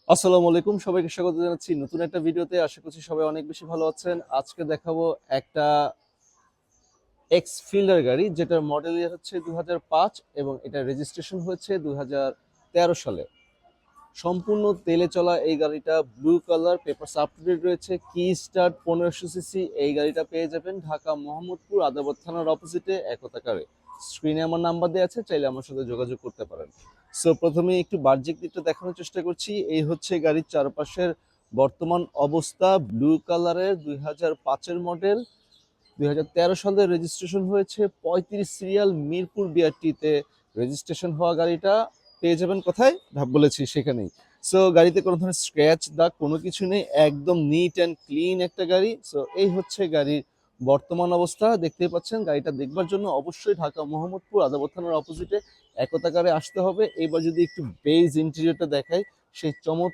আসসালামু আলাইকুম, সবাইকে স্বাগত জানাচ্ছি নতুন একটা ভিডিওতে। আশা করছি সবাই অনেক বেশি ভালো আছেন। আজকে দেখাবো একটা এক্স ফিল্ডার গাড়ি, যেটার মডেল ইয়ার হচ্ছে 2005 এবং এটা রেজিস্ট্রেশন হয়েছে 2013 সালে। সম্পূর্ণ তেলে চলা এই গাড়িটা, blue colour, papers up to date রয়েছে। কি স্টার্ট 1500 সিসি। এই গাড়িটা পেয়ে যাবেন ঢাকা মোহাম্মদপুর আদাবর থানার অপোজিটে একতাকারে। স্ক্রিনে আমার নাম্বার দেওয়া আছে, চাইলে আমার সাথে যোগাযোগ করতে পারেন। সো প্রথমে একটু বাহ্যিক দিকটা দেখানোর চেষ্টা করছি। এই হচ্ছে গাড়ির চারপাশের বর্তমান অবস্থা। ব্লু কালারের 2005-এর মডেল, 2013 সালে রেজিস্ট্রেশন হয়েছে। 35 সিরিয়াল, মিরপুর বিআরটিতে রেজিস্ট্রেশন হওয়া গাড়িটা পেয়ে যাবেন কোথায় বলেছি সেখানেই। সো গাড়িতে কোনো ধরনের স্ক্র্যাচ দাগ কোনো কিছু নেই, একদম নিট অ্যান্ড ক্লিন একটা গাড়ি। সো এই হচ্ছে গাড়ির বর্তমান অবস্থা। দেখতেই পাচ্ছেন, গাড়িটা দেখবার জন্য অবশ্যই ঢাকা মোহাম্মদপুর আদাবর থানার অপোজিটে একতাকারে আসতে হবে। এবার যদি একটু বেজ ইন্টেরিয়রটা দেখাই, সেই